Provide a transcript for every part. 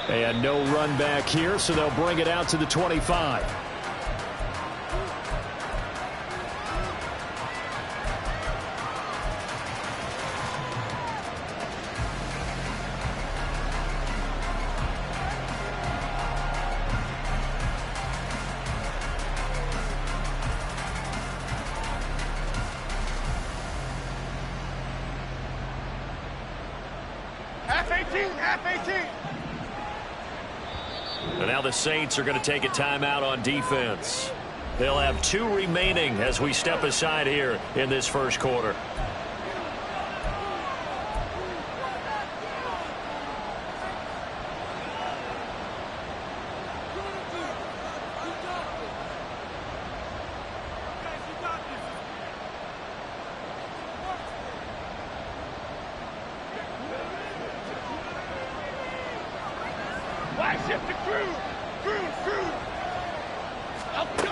And no run back here, so they'll bring it out to the 25. And now the Saints are going to take a timeout on defense. They'll have 2 remaining as we step aside here in this first quarter.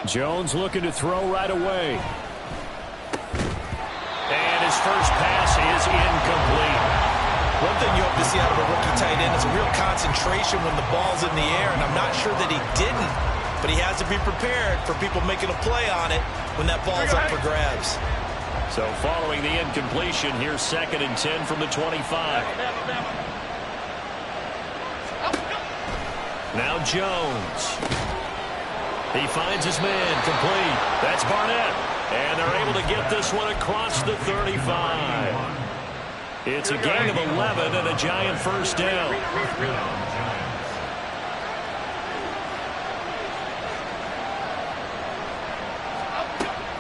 Jones looking to throw right away. And his first pass is incomplete. One thing you hope to see out of a rookie tight end is a real concentration when the ball's in the air, and I'm not sure that he didn't, but he has to be prepared for people making a play on it when that ball's up for grabs. So following the incompletion, here's 2nd and 10 from the 25. Now Jones. He finds his man complete. That's Barnett. And they're able to get this one across the 35. It's a gain of 11 and a Giant first down.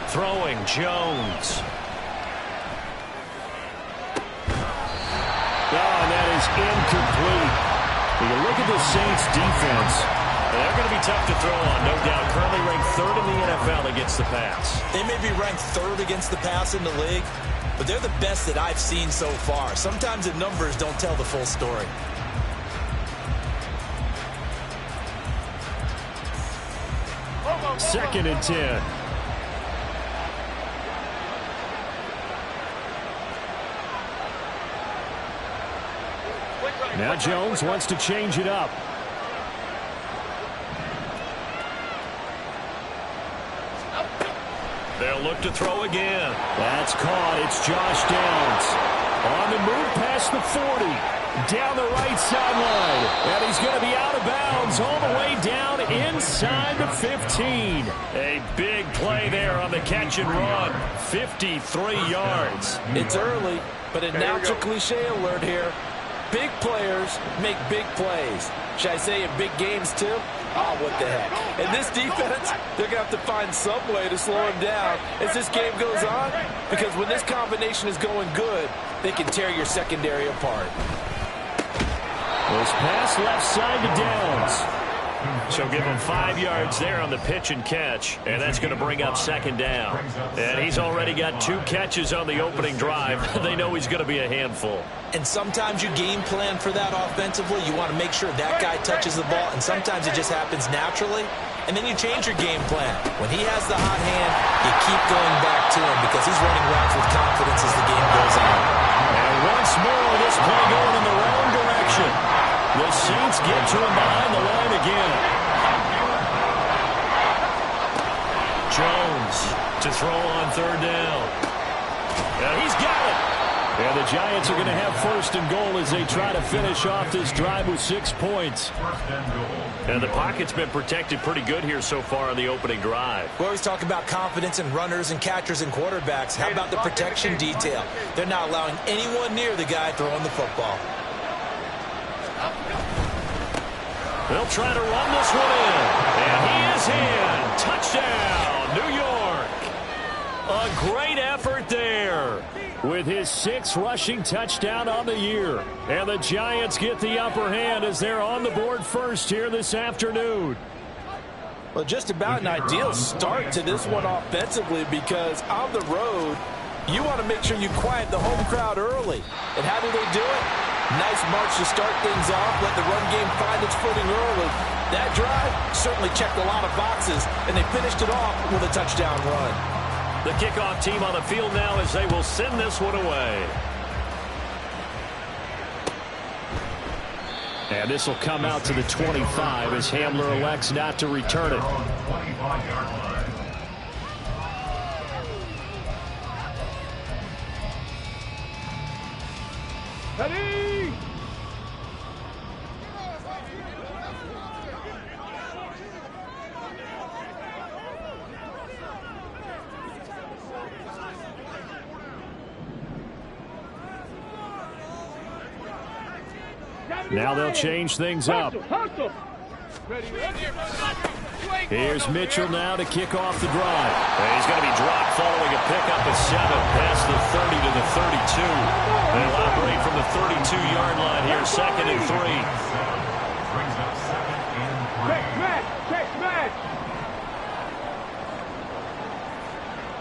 Throwing Jones. Oh, and that is incomplete. When you look at the Saints defense, they're going to be tough to throw on, no doubt. Currently ranked 3rd in the NFL against the pass. They may be ranked 3rd against the pass in the league, but they're the best that I've seen so far. Sometimes the numbers don't tell the full story. Second and 10. Now Jones wants to change it up. They'll look to throw again. That's caught. It's Josh Downs. On the move past the 40. Down the right sideline. And he's going to be out of bounds all the way down inside the 15. A big play there on the catch and run. 53 yards. It's early, but announcer cliche alert here. Big players make big plays. Should I say in big games, too? Oh, what the heck. And this defense, they're going to have to find some way to slow him down as this game goes on, because when this combination is going good, they can tear your secondary apart. This pass left side to Downs. So give him 5 yards there on the pitch and catch, and that's going to bring up 2nd down. And he's already got 2 catches on the opening drive. They know he's going to be a handful. And sometimes you game plan for that offensively. You want to make sure that guy touches the ball, and sometimes it just happens naturally. And then you change your game plan. When he has the hot hand, you keep going back to him because he's running routes with confidence as the game goes on. And once more, this play going in the wrong direction. The Saints get to him behind the line again. Jones to throw on 3rd down. And he's got it. And the Giants are going to have 1st and goal as they try to finish off this drive with 6 points. And the pocket's been protected pretty good here so far on the opening drive. We always talk about confidence in runners and catchers and quarterbacks. How about the protection detail? They're not allowing anyone near the guy throwing the football. They'll try to run this one in. And he is in. Touchdown, New York. A great effort there with his 6th rushing touchdown on the year. And the Giants get the upper hand as they're on the board first here this afternoon. Well, just about an ideal start to this one offensively, because on the road, you want to make sure you quiet the home crowd early. And how do they do it? Nice march to start things off. Let the run game find its footing early. That drive certainly checked a lot of boxes, and they finished it off with a touchdown run. The kickoff team on the field now as they will send this one away. And this will come out to the 25 as Hamler elects not to return it. Ready? Now they'll change things up. Here's Mitchell now to kick off the drive. And he's going to be dropped following a pickup of 7 past the 30 to the 32. They'll operate from the 32-yard line here, 2nd and 3. Check smash.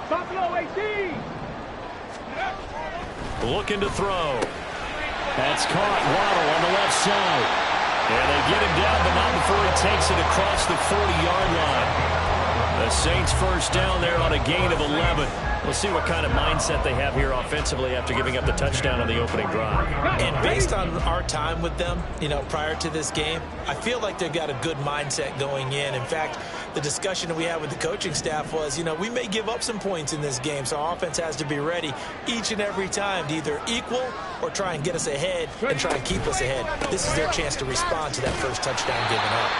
Buffalo 18. Looking to throw. That's caught. Waddle on the left side. And they get him down, but not before he takes it across the 40-yard line. The Saints first down there on a gain of 11. We'll see what kind of mindset they have here offensively after giving up the touchdown on the opening drive. And based on our time with them, prior to this game, I feel like they've got a good mindset going in. In fact, the discussion that we had with the coaching staff was, we may give up some points in this game, so our offense has to be ready each and every time to either equal or try and get us ahead and try and keep us ahead. This is their chance to respond to that first touchdown given up.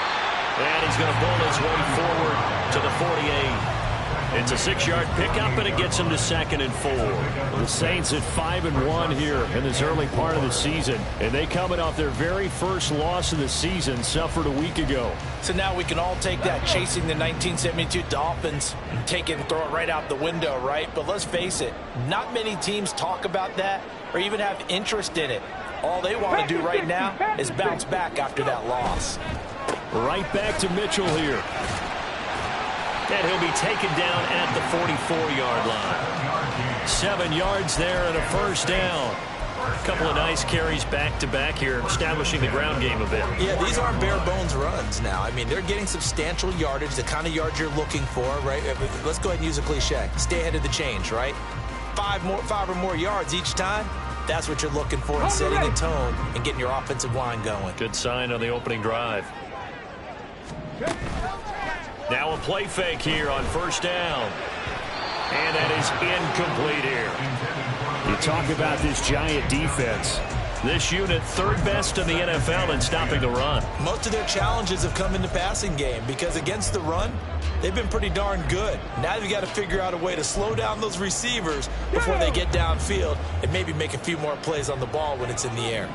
And he's going to bowl his way forward to the 48. It's a 6-yard pickup, and it gets him to 2nd and 4. The Saints at 5-1 here in this early part of the season, and they coming off their very first loss of the season, suffered a week ago. So now we can all take that chasing the 1972 Dolphins and take it and throw it right out the window, right? But let's face it, not many teams talk about that or even have interest in it. All they want to do right now is bounce back after that loss. Right back to Mitchell here. And he'll be taken down at the 44-yard line. 7 yards there and a first down. A couple of nice carries back-to-back here, establishing the ground game a bit. Yeah, these aren't bare-bones runs now. I mean, they're getting substantial yardage, the kind of yards you're looking for, right? Let's go ahead and use a cliche. Stay ahead of the change, right? 5 or more yards each time. That's what you're looking for in setting a tone and getting your offensive line going. Good sign on the opening drive. Now a play fake here on first down. And that is incomplete here. You talk about this Giant defense. This unit, 3rd best in the NFL in stopping the run. Most of their challenges have come in the passing game because against the run, they've been pretty darn good. Now they've got to figure out a way to slow down those receivers before they get downfield and maybe make a few more plays on the ball when it's in the air.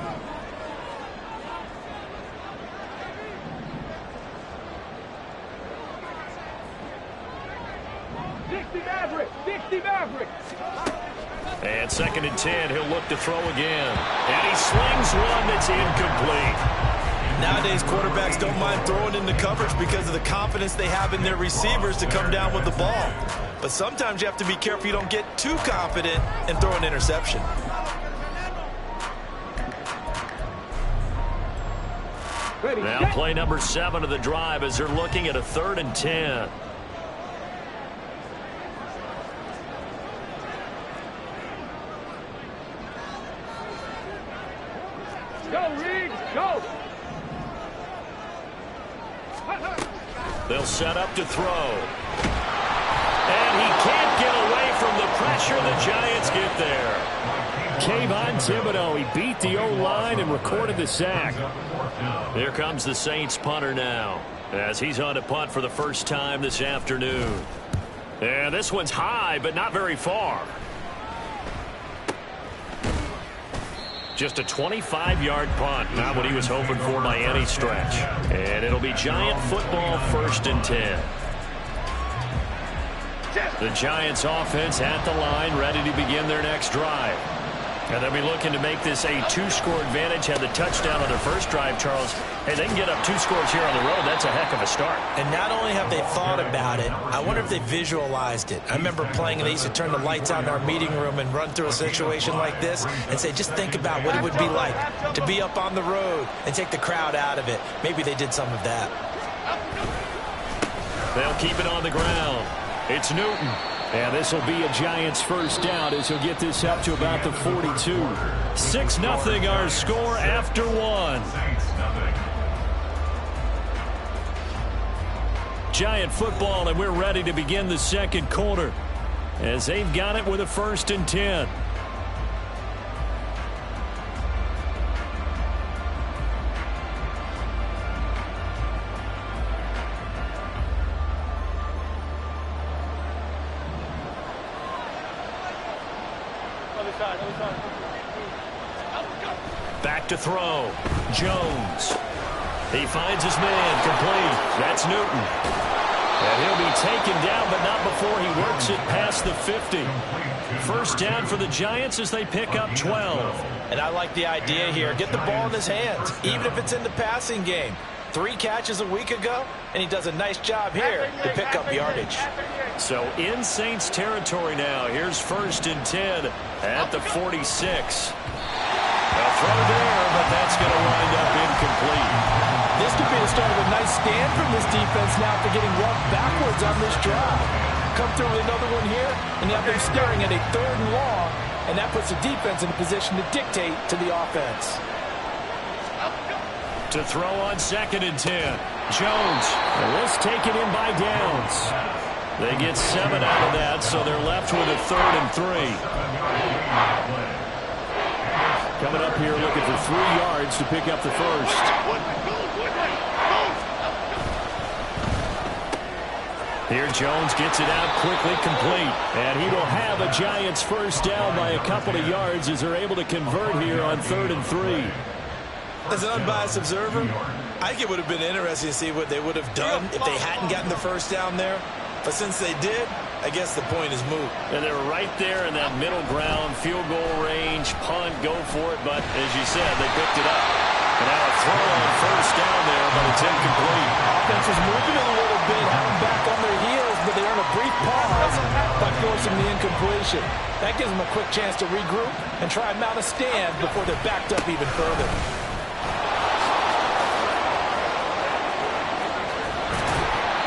And 2nd and 10, he'll look to throw again. And he slings one that's incomplete. Nowadays, quarterbacks don't mind throwing into coverage because of the confidence they have in their receivers to come down with the ball. But sometimes you have to be careful you don't get too confident and throw an interception. Now play number 7 of the drive as they're looking at a 3rd and 10. Go, Reed, go! They'll set up to throw. And he can't get away from the pressure. The Giants get there. Thibodeau, he beat the O-line and recorded the sack. Here comes the Saints punter now, as he's on to punt for the first time this afternoon. And this one's high, but not very far. Just a 25-yard punt, not what he was hoping for by any stretch. And it'll be Giant football, 1st and 10. The Giants offense at the line, ready to begin their next drive. And they'll be looking to make this a 2-score advantage. Had the touchdown on their first drive, Charles. Hey, they can get up 2 scores here on the road. That's a heck of a start. And not only have they thought about it, I wonder if they visualized it. I remember playing, and they used to turn the lights out in our meeting room and run through a situation like this and say, just think about what it would be like to be up on the road and take the crowd out of it. Maybe they did some of that. They'll keep it on the ground. It's Newton. And this will be a Giants first down as he'll get this up to about the 42. 6-0 our score after 1. Giant football, and we're ready to begin the second quarter as they've got it with a 1st and 10. Back to throw. Jones. He finds his man, complete. That's Newton. And he'll be taken down, but not before he works it past the 50. 1st down for the Giants as they pick up 12. And I like the idea here. Get the ball in his hands, even if it's in the passing game. 3 catches a week ago, and he does a nice job here to pick up yardage. So in Saints territory now. Here's 1st and 10 at the 46. A throw there, but that's going to wind up incomplete. This could be the start of a nice stand from this defense now after getting roughed backwards on this drive. Come through with another one here, and now they're staring at a 3rd and long, and that puts the defense in a position to dictate to the offense. To throw on 2nd and 10. Jones. And this taken in by Downs. They get 7 out of that, so they're left with a 3rd and 3. Coming up here looking for 3 yards to pick up the 1st. Here Jones gets it out quickly, complete. And he will have a Giants 1st down by a couple of yards as they're able to convert here on 3rd and 3. As an unbiased observer, I think it would have been interesting to see what they would have done if they hadn't gotten the 1st down there. But since they did, I guess the point is moot. And they're right there in that middle ground, field goal range, punt, go for it. But as you said, they picked it up. And now a throw on 1st down there, but it's incomplete. Offense was moving a little bit, having back on their heels, but they earn a brief pause by forcing the incompletion. That gives them a quick chance to regroup and try and mount a stand before they're backed up even further.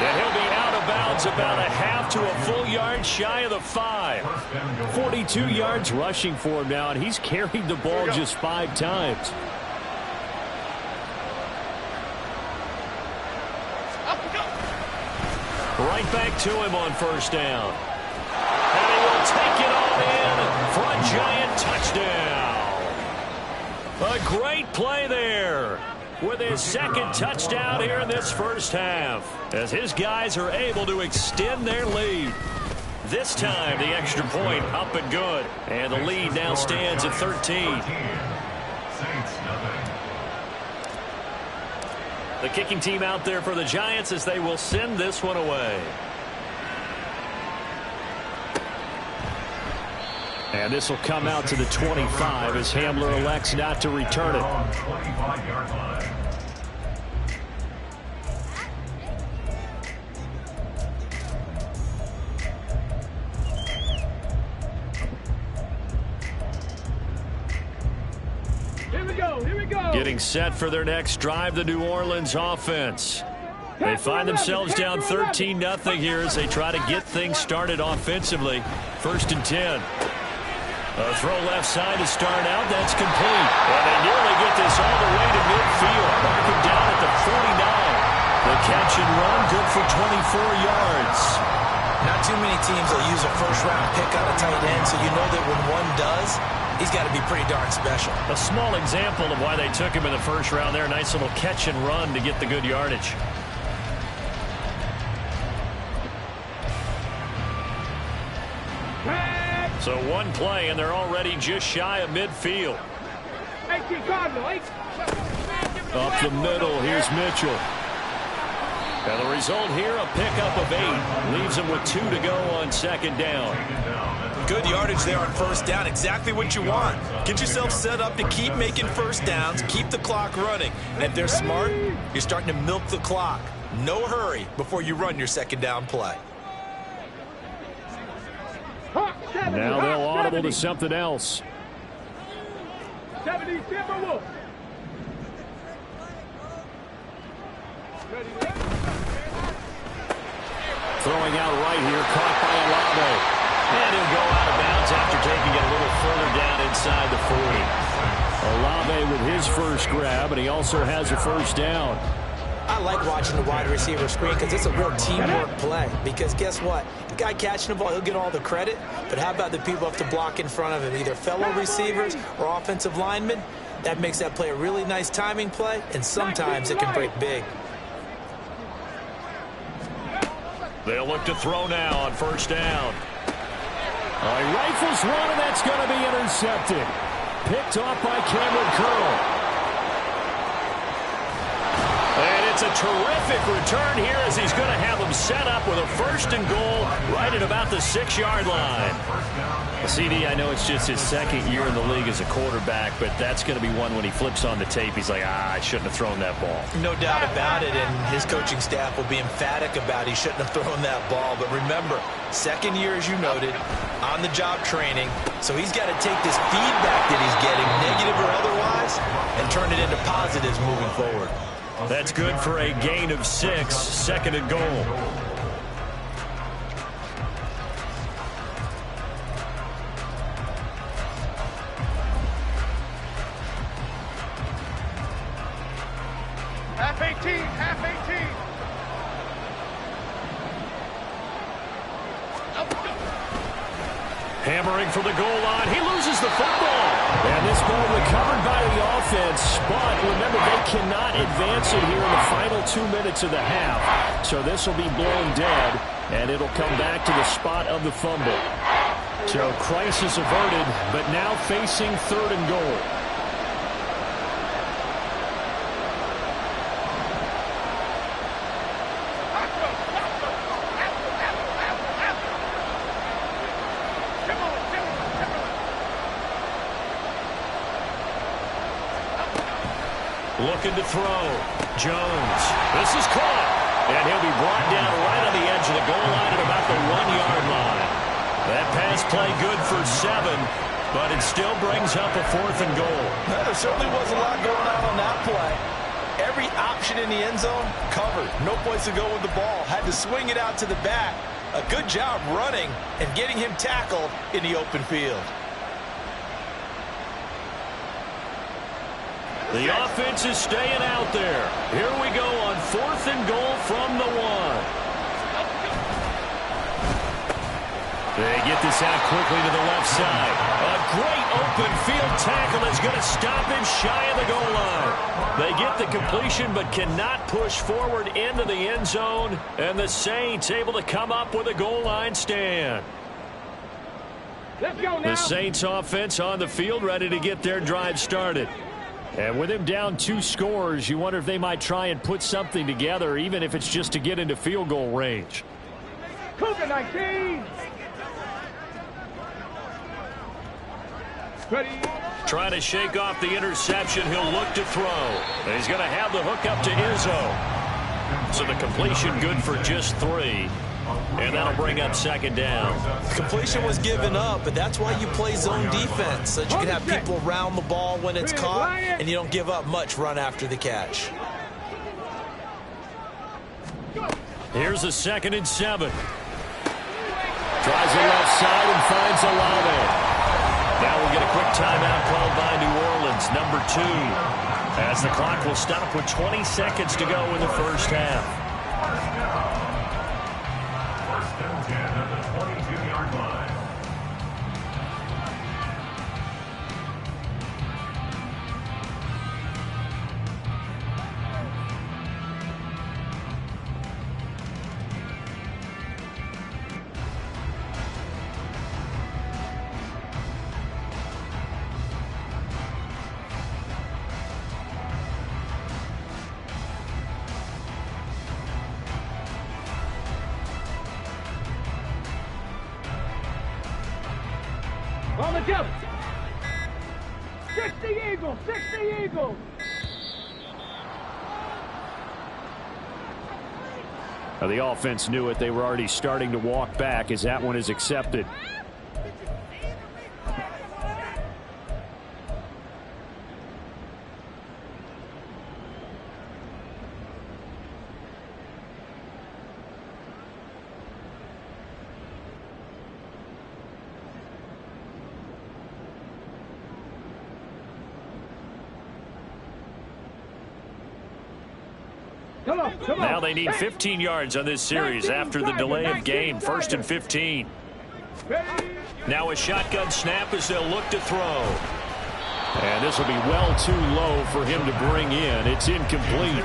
And he'll be out of bounds about a half to a full yard shy of the 5. 42 yards rushing for him now, and he's carried the ball just 5 times. Right back to him on 1st down. And he will take it all in for a Giant touchdown. A great play there with his 2nd touchdown here in this 1st half, as his guys are able to extend their lead. This time, the extra point up and good, and the lead now stands at 13. The kicking team out there for the Giants as they will send this one away. And this will come out to the 25 as Hamler elects not to return it. Here we go. Getting set for their next drive, the New Orleans offense. They find themselves down 13-0 here as they try to get things started offensively. 1st and 10. A throw left side to start out. That's complete. And they nearly get this all the way to midfield. Mark him down at the 49. The catch and run good for 24 yards. Not too many teams will use a 1st-round pick on a tight end, so you know that when one does, he's got to be pretty darn special. A small example of why they took him in the 1st round there. Nice little catch and run to get the good yardage. So one play, and they're already just shy of midfield. Up the middle, here's Mitchell. And the result here, a pickup of 8. Leaves them with 2 to go on 2nd down. Good yardage there on 1st down. Exactly what you want. Get yourself set up to keep making 1st downs, keep the clock running. And if they're smart, you're starting to milk the clock. No hurry before you run your 2nd down play. Now they'll audible to something else. 70, Timberwolves. Throwing out right here, caught by Olave. And he'll go out of bounds after taking it a little further down inside the 40. Olave with his first grab, and he also has a 1st down. I like watching the wide receiver screen because it's a real teamwork play. Because guess what? The guy catching the ball, he'll get all the credit. But how about the people who have to block in front of him, either fellow receivers or offensive linemen? That makes that play a really nice timing play, and sometimes it can break big. They'll look to throw now on first down. He rifles one, and that's going to be intercepted. Picked off by Cameron Curl. And it's a terrific return here as he's going to have him set up with a 1st and goal right at about the 6-yard line. CD, I know it's just his 2nd year in the league as a quarterback, but that's going to be one when he flips on the tape. He's like, I shouldn't have thrown that ball. No doubt about it, and his coaching staff will be emphatic about he shouldn't have thrown that ball. But remember, 2nd year, as you noted, on-the-job training, so he's got to take this feedback that he's getting, negative or otherwise, and turn it into positives moving forward. That's good for a gain of 6, 2nd and goal. Half 18, half 18. Hammering for the goal line. He loses the football. And this ball recovered by the offense. But remember, they cannot advance it here in the final 2 minutes of the half. So this will be blown dead, and it'll come back to the spot of the fumble. So crisis averted, but now facing 3rd and goal. Looking to throw. Jones. This is caught. And he'll be brought down right on the edge of the goal line at about the 1-yard line. That pass play good for 7, but it still brings up a 4th and goal. There certainly was a lot going on that play. Every option in the end zone covered. No place to go with the ball. Had to swing it out to the back. A good job running and getting him tackled in the open field. The offense is staying out there. Here we go on 4th and goal from the 1. They get this out quickly to the left side. A great open field tackle is going to stop him shy of the goal line. They get the completion but cannot push forward into the end zone. And the Saints able to come up with a goal line stand. Let's go now. The Saints offense on the field ready to get their drive started. And with him down 2 scores, you wonder if they might try and put something together, even if it's just to get into field goal range. Cougar 19. Ready. Trying to shake off the interception. He'll look to throw. And he's going to have the hook up to Izzo. So the completion good for just 3. And that'll bring up 2nd down. Completion was given up, but that's why you play zone defense, so that you can have people around the ball when it's caught, and you don't give up much run after the catch. Here's a 2nd and 7. Tries the left side and finds Olave. Now we'll get a quick timeout called by New Orleans, number 2, as the clock will stop with 20 seconds to go in the first half. On the jump. 60 Eagles, 60 Eagles. Now the offense knew it. They were already starting to walk back as that one is accepted. Come on, come on. Now they need 15 yards on this series after the delay of game. 1st and 15. Now a shotgun snap as they'll look to throw. And this will be well too low for him to bring in. It's incomplete.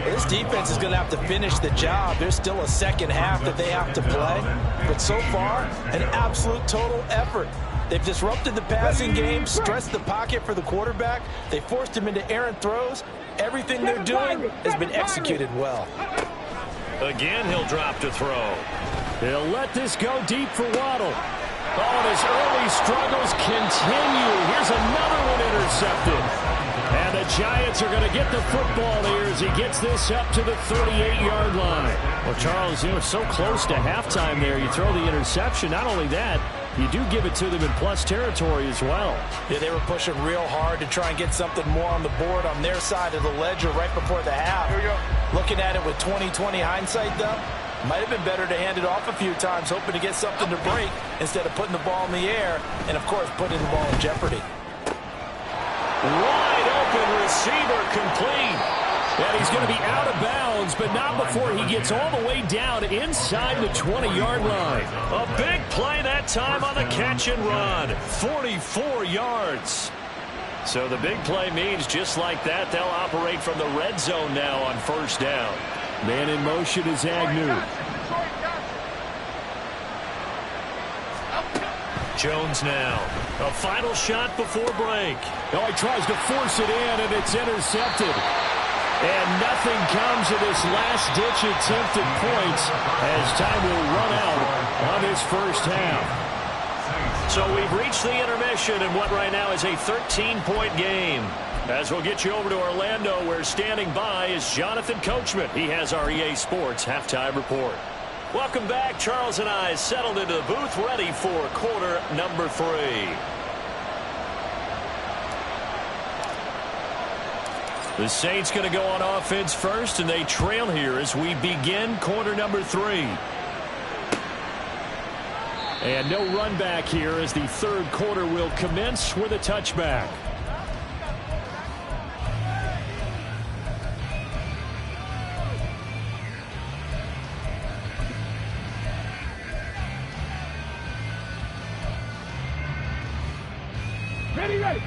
This defense is going to have to finish the job. There's still a second half that they have to play. But so far, an absolute total effort. They've disrupted the passing game, stressed the pocket for the quarterback. They forced him into errant throws. Everything they're doing has been executed well. Again, he'll drop to throw. He'll let this go deep for Waddle. Oh, and his early struggles continue. Here's another one intercepted. And the Giants are going to get the football here as he gets this up to the 38-yard line. Well, Charles, it's so close to halftime there. You throw the interception. Not only that, you do give it to them in plus territory as well. Yeah, they were pushing real hard to try and get something more on the board on their side of the ledger right before the half. Looking at it with 20/20 hindsight, though, might have been better to hand it off a few times, hoping to get something to break instead of putting the ball in the air and, of course, putting the ball in jeopardy. Wide open receiver complete. And he's going to be out of bounds, but not before he gets all the way down inside the 20-yard line. A big play that time on the catch and run. 44 yards. So the big play means just like that, they'll operate from the red zone now on 1st down. Man in motion is Agnew. Jones now. A final shot before break. Oh, he tries to force it in, and it's intercepted. And nothing comes of this last-ditch attempt at points as time will run out on this 1st half. So we've reached the intermission in what right now is a 13-point game. As we'll get you over to Orlando, where standing by is Jonathan Coachman. He has our EA Sports halftime report. Welcome back. Charles and I settled into the booth, ready for quarter number 3. The Saints going to go on offense first, and they trail here as we begin quarter number 3. And no run back here as the 3rd quarter will commence with a touchback. Ready.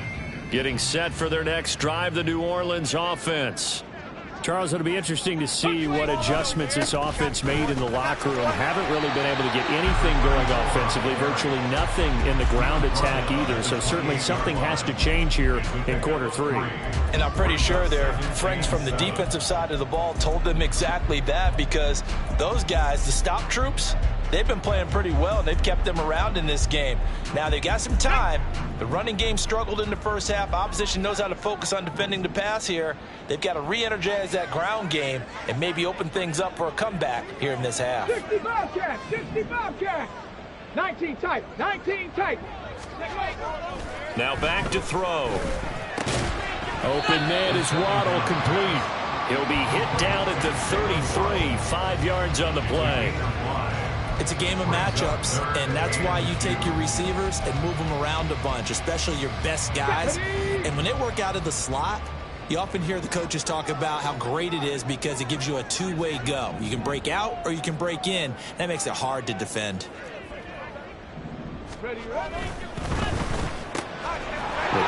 Getting set for their next drive, the New Orleans offense. Charles, it'll be interesting to see what adjustments this offense made in the locker room. Haven't really been able to get anything going offensively, virtually nothing in the ground attack either. So certainly something has to change here in quarter 3. And I'm pretty sure their friends from the defensive side of the ball told them exactly that, because those guys, the stop troops, they've been playing pretty well. They've kept them around in this game. Now, they got some time. The running game struggled in the 1st half. Opposition knows how to focus on defending the pass here. They've got to re-energize that ground game and maybe open things up for a comeback here in this half. 60 Bobcats, 60 Bobcats. 19 tight, 19 tight. Now back to throw. Open man is Waddle, complete. He'll be hit down at the 33, 5 yards on the play. It's a game of matchups, and that's why you take your receivers and move them around a bunch, especially your best guys. And when they work out of the slot, you often hear the coaches talk about how great it is because it gives you a two-way go. You can break out or you can break in. That makes it hard to defend. Ready. The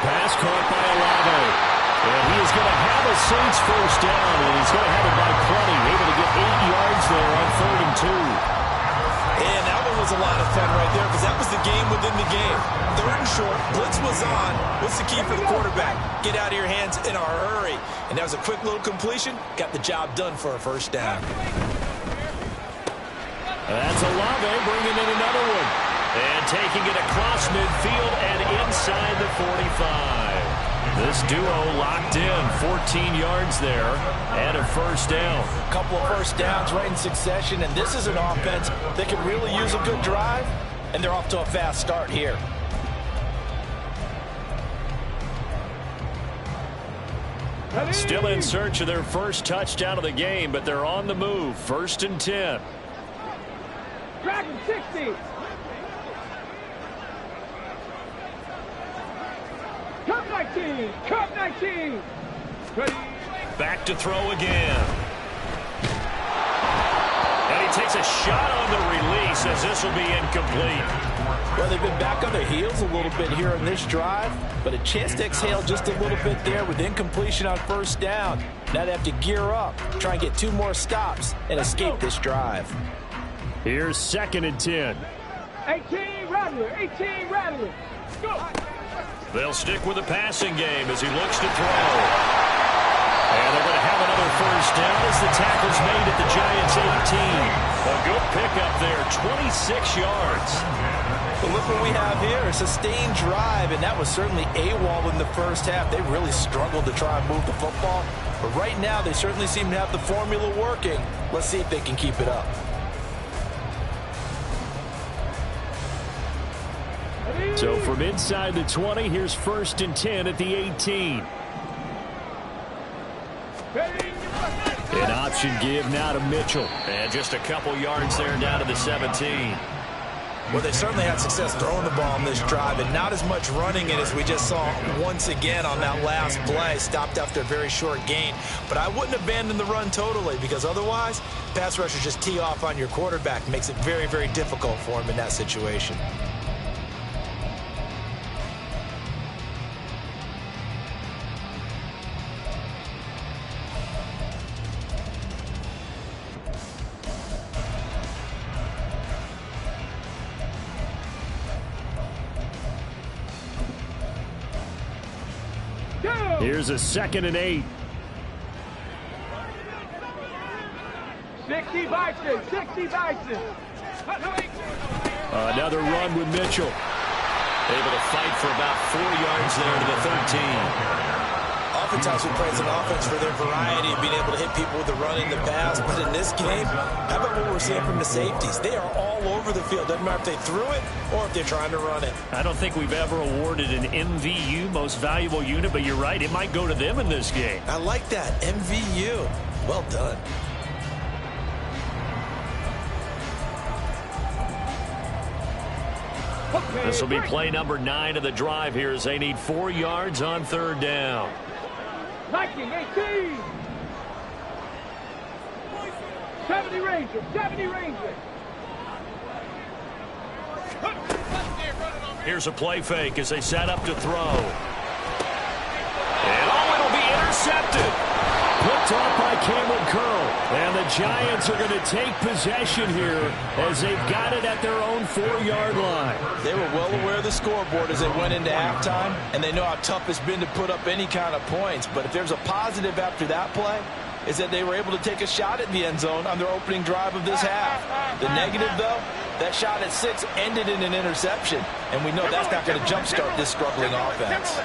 pass caught by Olave. And he is going to have a Saints 1st down, and he's going to have it by plenty. Able to get 8 yards there on 3rd and 2. And that one was a lot of fun right there, because that was the game within the game. 3rd and short, blitz was on. What's the key for the quarterback? Get out of your hands in a hurry. And that was a quick little completion. Got the job done for a 1st down. That's Olave bringing in another one. And taking it across midfield and inside the 45. This duo locked in, 14 yards there, and a 1st down. A couple of 1st downs right in succession, and this is an offense that could really use a good drive, and they're off to a fast start here. Still in search of their 1st touchdown of the game, but they're on the move. 1st and 10. Dragon 60. Cup 19. Cup 19. Ready. Back to throw again. takes a shot on the release as this will be incomplete. Well, they've been back on their heels a little bit here in this drive, but a chance to exhale just a little bit there with incompletion on first down. Now they have to gear up, try and get 2 more stops, and escape this drive. Here's 2nd and 10. 18 Rattler, 18 Rattler. Go. They'll stick with the passing game as he looks to throw. And they're going to have another first down as the tackle's made at the Giants' 18. A good pickup there, 26 yards. But look what we have here, a sustained drive, and that was certainly AWOL in the first half. They really struggled to try and move the football. But right now, they certainly seem to have the formula working. Let's see if they can keep it up. So from inside the 20, here's 1st and 10 at the 18. An option give now to Mitchell. And just a couple yards there down to the 17. Well, they certainly had success throwing the ball on this drive, and not as much running it as we just saw once again on that last play. Stopped after a very short gain. But I wouldn't abandon the run totally, because otherwise, pass rushers just tee off on your quarterback. Makes it very, very difficult for him in that situation. Here's a 2nd and 8. 60 Bison, 60 Bison. Another run with Mitchell. Able to fight for about 4 yards there to the 13. Oftentimes we praise an offense for their variety of being able to hit people with the run in the pass, but in this game, how about what we're seeing from the safeties? They are all over the field. Doesn't matter if they threw it or if they're trying to run it. I don't think we've ever awarded an MVU, most valuable unit, but you're right, it might go to them in this game. I like that, MVU. Well done. This will be play number 9 of the drive here as they need 4 yards on 3rd down. 19, 18. 70 Ranger, 70 Ranger. Here's a play fake as they set up to throw. And it'll be intercepted. Picked off by Cameron Curl. And the Giants are going to take possession here as they've got it at their own 4-yard line. They were well aware of the scoreboard as they went into halftime, and they know how tough it's been to put up any kind of points. But if there's a positive after that play, is that they were able to take a shot at the end zone on their opening drive of this half. The negative, though, that shot at 6 ended in an interception, and we know that's not going to jumpstart this struggling offense.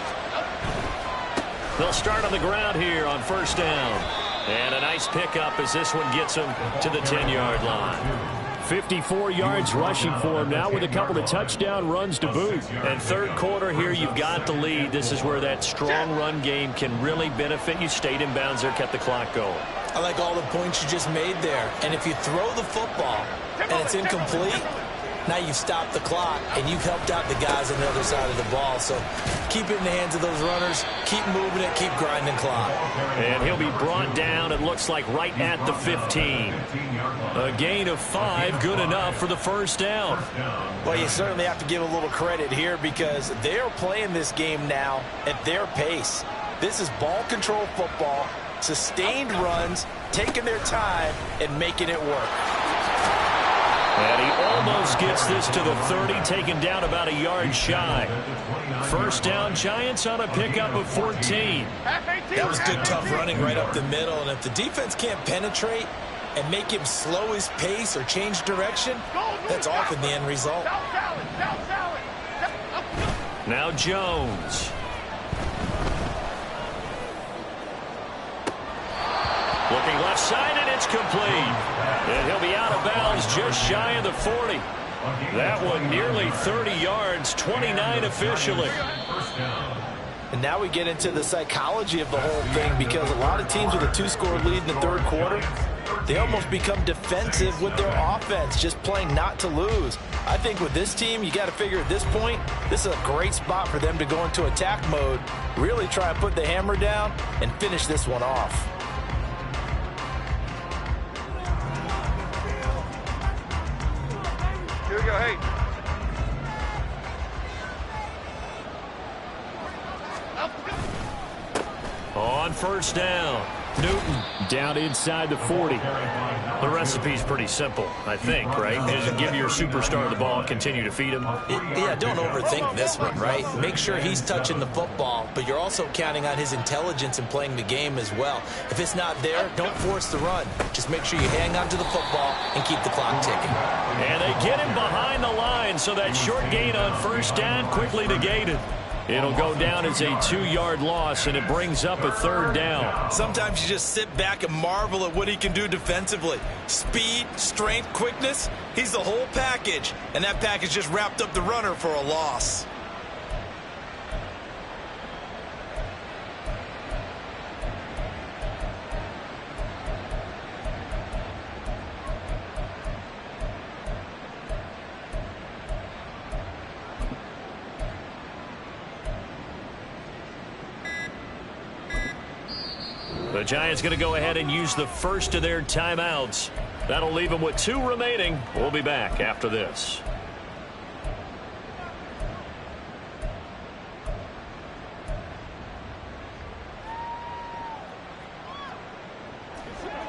They'll start on the ground here on 1st down. And a nice pickup as this one gets them to the 10-yard line. 54 yards rushing for him now with a couple of touchdown runs to boot. And 3rd quarter here, you've got the lead. This is where that strong run game can really benefit you. Stayed in bounds there, kept the clock going. I like all the points you just made there. And if you throw the football and it's incomplete, now you've stopped the clock and you've helped out the guys on the other side of the ball. So keep it in the hands of those runners. Keep moving it. Keep grinding clock. And he'll be brought down, it looks like, right at the 15. A gain of 5, good enough for the 1st down. Well, you certainly have to give a little credit here because they're playing this game now at their pace. This is ball control football, sustained runs, taking their time and making it work. And he almost gets this to the 30, taken down about a yard shy. 1st down, Giants on a pickup of 14. That was good, tough running right up the middle. And if the defense can't penetrate and make him slow his pace or change direction, that's often the end result. Now Jones. Looking left side, and it's complete. And he'll be out of bounds just shy of the 40. That one nearly 30 yards, 29 officially. And now we get into the psychology of the whole thing because a lot of teams with a 2-score lead in the 3rd quarter, they almost become defensive with their offense, just playing not to lose. I think with this team, you got to figure at this point, this is a great spot for them to go into attack mode, really try and put the hammer down and finish this one off. Hey. On first down, Newton down inside the 40. The recipe's pretty simple, I think, right? Just give your superstar the ball and continue to feed him. Yeah, don't overthink this one, right? Make sure he's touching the football, but you're also counting on his intelligence in playing the game as well. If it's not there, don't force the run. Just make sure you hang on to the football and keep the clock ticking. And they get him behind the line, so that short gain on first down quickly negated. It'll go down as a 2-yard loss, and it brings up a third down. Sometimes you just sit back and marvel at what he can do defensively. Speed, strength, quickness, he's the whole package. And that package just wrapped up the runner for a loss. The Giants going to go ahead and use the first of their timeouts. That'll leave them with 2 remaining. We'll be back after this.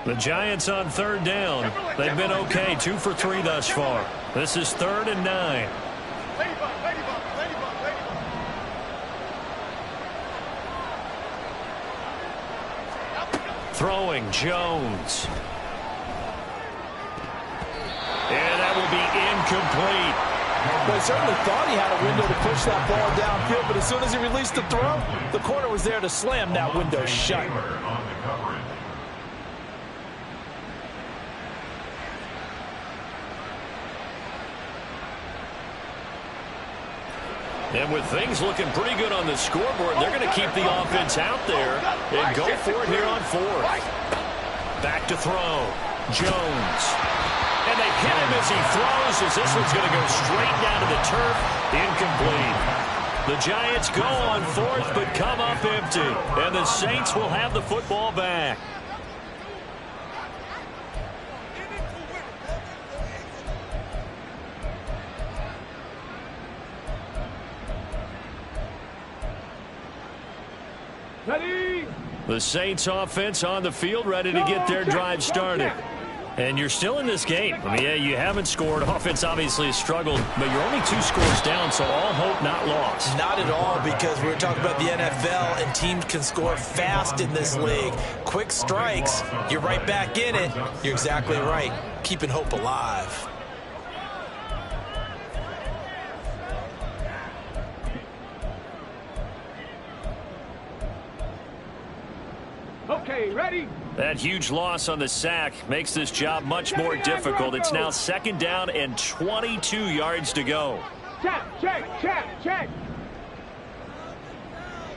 The Giants on third down. They've been okay, 2 for 3 thus far. This is 3rd and 9. Throwing, Jones. And that will be incomplete. Well, he certainly thought he had a window to push that ball downfield, but as soon as he released the throw, the corner was there to slam that window shut. And with things looking pretty good on the scoreboard, they're going to keep the offense out there and go for it here on 4th. Back to throw. Jones. And they hit him as he throws, as this one's going to go straight down to the turf. Incomplete. The Giants go on 4th, but come up empty. And the Saints will have the football back. Ready? The Saints offense on the field, ready to get their drive started. And you're still in this game. I mean, yeah, you haven't scored. Offense obviously has struggled, but you're only 2 scores down, so all hope not lost. Not at all, because we were talking about the NFL, and teams can score fast in this league. Quick strikes, you're right back in it. You're exactly right. Keeping hope alive. Okay, ready? That huge loss on the sack makes this job much more difficult. It's now 2nd down and 22 yards to go. Check.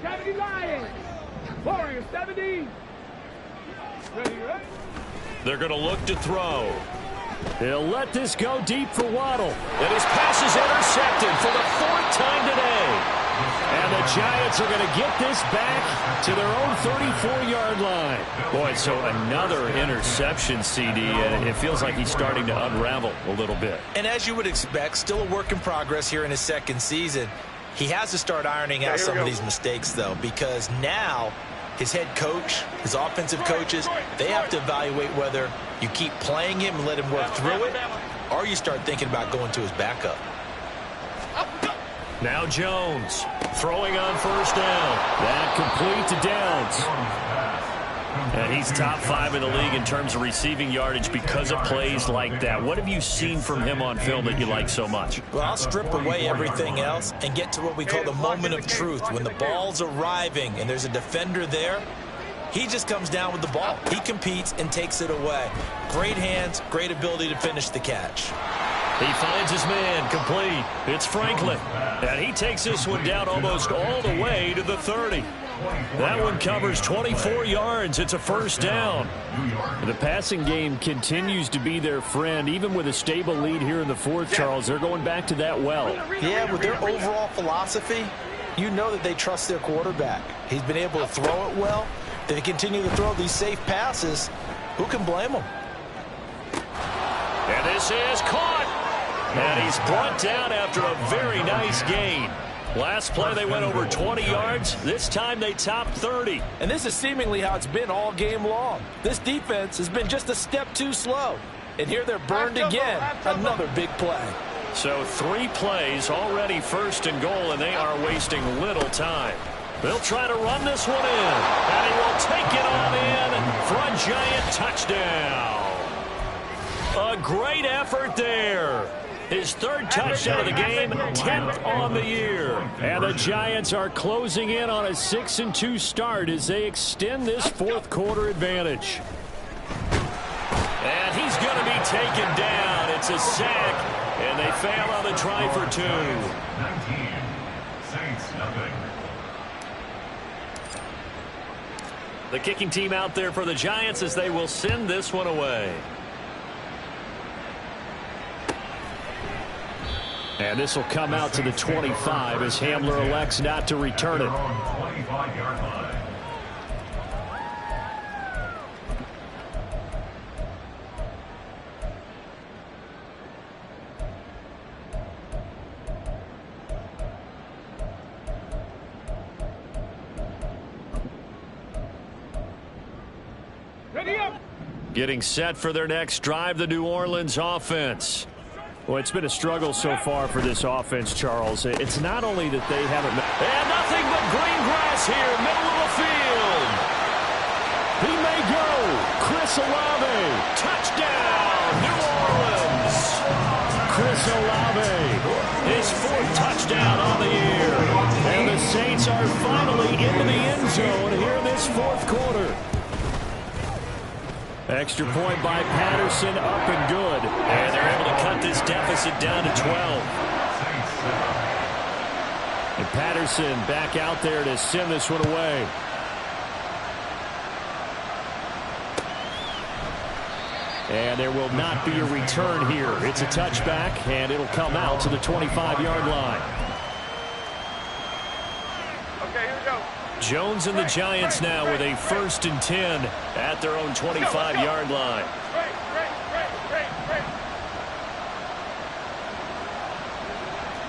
70 Lions. Warriors 70. Ready? They're going to look to throw. He'll let this go deep for Waddle. And his pass is intercepted for the 4th time today. And the Giants are going to get this back to their own 34-yard line. Boy, so another interception, CD, and it feels like he's starting to unravel a little bit. And as you would expect, still a work in progress here in his 2nd season. He has to start ironing out some of these mistakes, though, because now his head coach, his offensive coaches, they have to evaluate whether you keep playing him and let him work through it, or you start thinking about going to his backup. Now Jones throwing on first down. That complete to Downs. And he's top 5 in the league in terms of receiving yardage because of plays like that. What have you seen from him on film that you like so much? Well, I'll strip away everything else and get to what we call the moment of truth. When the ball's arriving and there's a defender there, he just comes down with the ball. He competes and takes it away. Great hands, great ability to finish the catch. He finds his man, complete. It's Franklin. And he takes this one down almost all the way to the 30. That one covers 24 yards. It's a first down. The passing game continues to be their friend, even with a stable lead here in the 4th, Charles. They're going back to that well. Yeah, with their overall philosophy, you know that they trust their quarterback. He's been able to throw it well. They continue to throw these safe passes. Who can blame them? And this is caught. And he's brought down after a very nice gain. Last play they went over 20 yards. This time they topped 30. And this is seemingly how it's been all game long. This defense has been just a step too slow. And here they're burned again. Another big play. So 3 plays already first and goal, and they are wasting little time. They'll try to run this one in. And he will take it on in for a giant touchdown. A great effort there. His 3rd touchdown of the game, 10th on the year. And the Giants are closing in on a 6-2 start as they extend this 4th quarter advantage. And he's going to be taken down. It's a sack, and they fail on the try for 2. 19, Saints nothing. The kicking team out there for the Giants as they will send this one away. And this will come out to the 25 as Hamler elects not to return it. 25-yard line. Ready up. Getting set for their next drive, the New Orleans offense. Well, it's been a struggle so far for this offense, Charles. It's not only that they haven't... And nothing but green grass here, middle of the field. He may go. Chris Olave. Touchdown, New Orleans. Chris Olave. His 4th touchdown on the year. And the Saints are finally into the end zone here in this 4th quarter. Extra point by Patterson, up and good. And they're able to cut this deficit down to 12. And Patterson back out there to send this one away. And there will not be a return here. It's a touchback, and it'll come out to the 25-yard line. Okay, here we go. Jones and the Giants now with a 1st and 10 at their own 25-yard line. Great.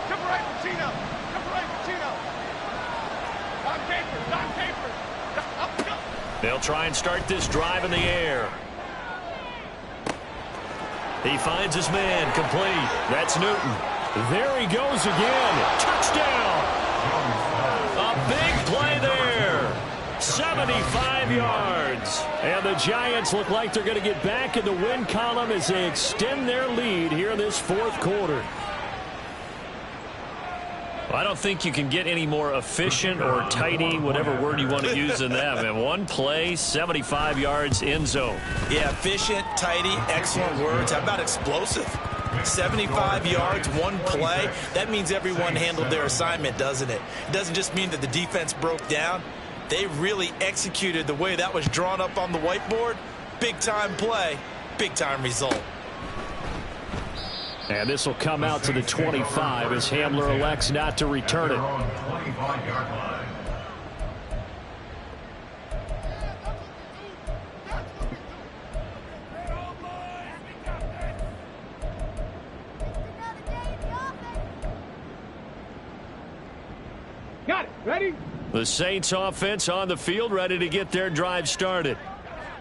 Separate Pacino. Don Capers. They'll try and start this drive in the air. He finds his man, complete. That's Newton. There he goes again. Touchdown. A big play there. 75 yards. And the Giants look like they're going to get back in the win column as they extend their lead here in this 4th quarter. Well, I don't think you can get any more efficient or tidy, whatever word you want to use in that. And 1 play, 75 yards, end zone. Yeah, efficient, tidy, excellent words. How about explosive? 75 yards, 1 play. That means everyone handled their assignment, doesn't it? It doesn't just mean that the defense broke down. They really executed the way that was drawn up on the whiteboard. Big-time play, big-time result. And this will come out to the 25 as Hamler elects not to return it. 25-yard line. Got it. Ready? The Saints offense on the field, ready to get their drive started.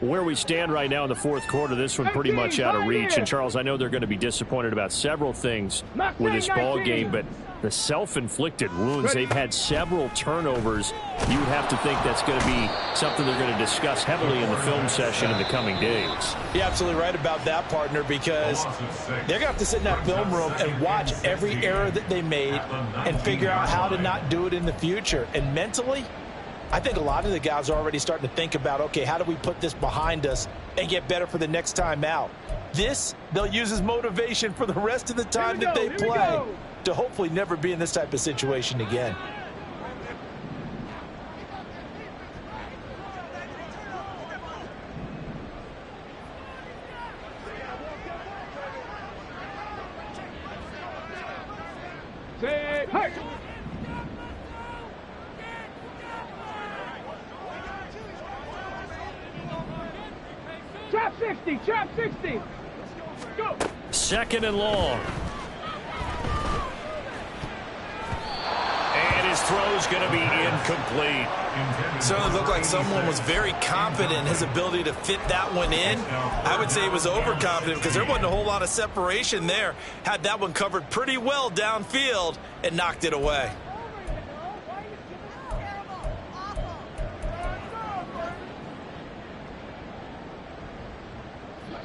Where we stand right now in the 4th quarter, this one pretty much out of reach. And, Charles, I know they're going to be disappointed about several things with this ball game, but the self-inflicted wounds, they've had several turnovers. You would have to think that's going to be something they're going to discuss heavily in the film session in the coming days. You're absolutely right about that, partner, because they're going to have to sit in that film room and watch every error that they made and figure out how to not do it in the future. And mentally, I think a lot of the guys are already starting to think about, okay, how do we put this behind us and get better for the next time out? This, they'll use as motivation for the rest of the time that they play to hopefully never be in this type of situation again. Say, hey! Trap 60, trap 60. Go. 2nd and long. throw's going to be incomplete. Certainly looked like someone was very confident in his ability to fit that one in. I would say he was overconfident because there wasn't a whole lot of separation there. Had that one covered pretty well downfield and knocked it away.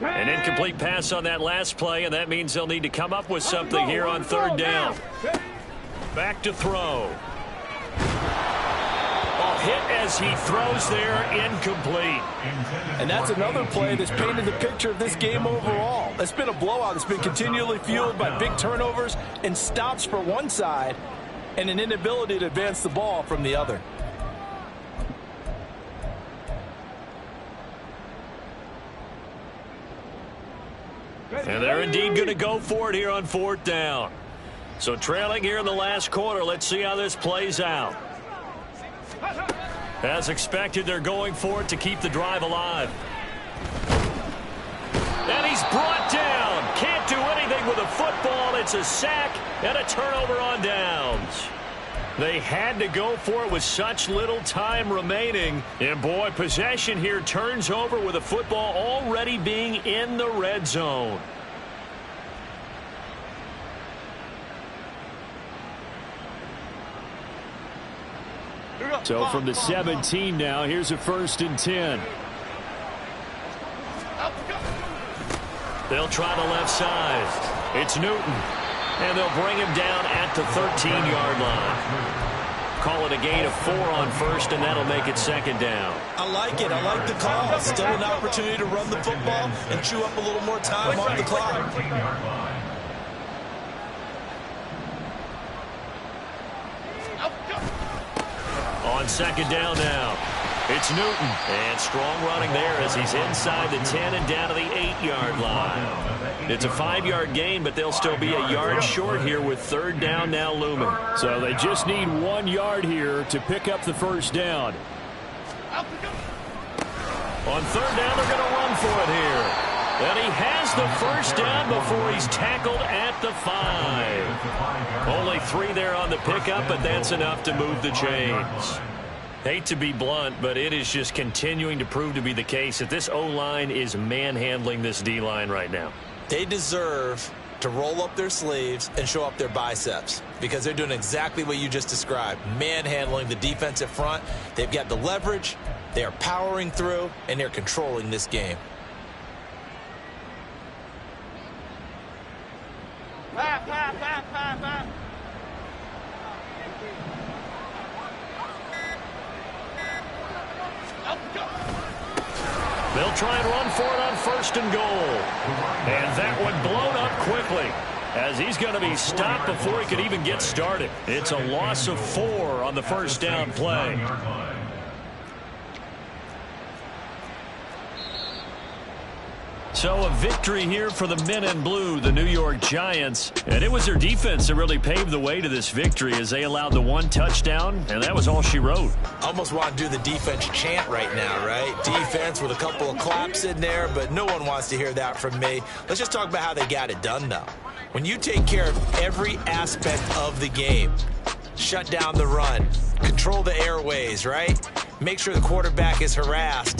An incomplete pass on that last play, and that means they'll need to come up with something here on third down. Back to throw. Hit as he throws there, incomplete. And that's another play that's painted the picture of this game overall. It's been a blowout. It's been continually fueled by big turnovers and stops for one side and an inability to advance the ball from the other. And they're indeed going to go for it here on fourth down. So trailing here in the last quarter, let's see how this plays out. As expected, they're going for it to keep the drive alive. And he's brought down. Can't do anything with a football. It's a sack and a turnover on downs. They had to go for it with such little time remaining. And, boy, possession here turns over with a football already being in the red zone. So from the 17 now, here's a 1st and 10. They'll try the left side. It's Newton. And they'll bring him down at the 13-yard line. Call it a gain of 4 on first, and that'll make it second down. I like it. I like the call. Still an opportunity to run the football and chew up a little more time on the clock. On second down now, it's Newton. And strong running there as he's inside the 10 and down to the 8-yard line. It's a 5-yard gain, but they'll still be a yard short here with third down now looming. So they just need 1 yard here to pick up the first down. On third down, they're going to run for it here. And he has the first down before he's tackled at the 5. Only 3 there on the pickup, but that's enough to move the chains. Hate to be blunt, but it is just continuing to prove to be the case that this O-line is manhandling this D-line right now. They deserve to roll up their sleeves and show up their biceps because they're doing exactly what you just described, manhandling the defensive front. They've got the leverage, they are powering through, and they're controlling this game. They'll try and run for it on 1st and goal. And that one blown up quickly as he's going to be stopped before he could even get started. It's a loss of 4 on the first down play. So a victory here for the men in blue, the New York Giants. And it was their defense that really paved the way to this victory as they allowed the 1 touchdown, and that was all she wrote. Almost want to do the defense chant right now, right? Defense with a couple of claps in there, but no one wants to hear that from me. Let's just talk about how they got it done, though. When you take care of every aspect of the game, shut down the run, control the airways, right? Make sure the quarterback is harassed.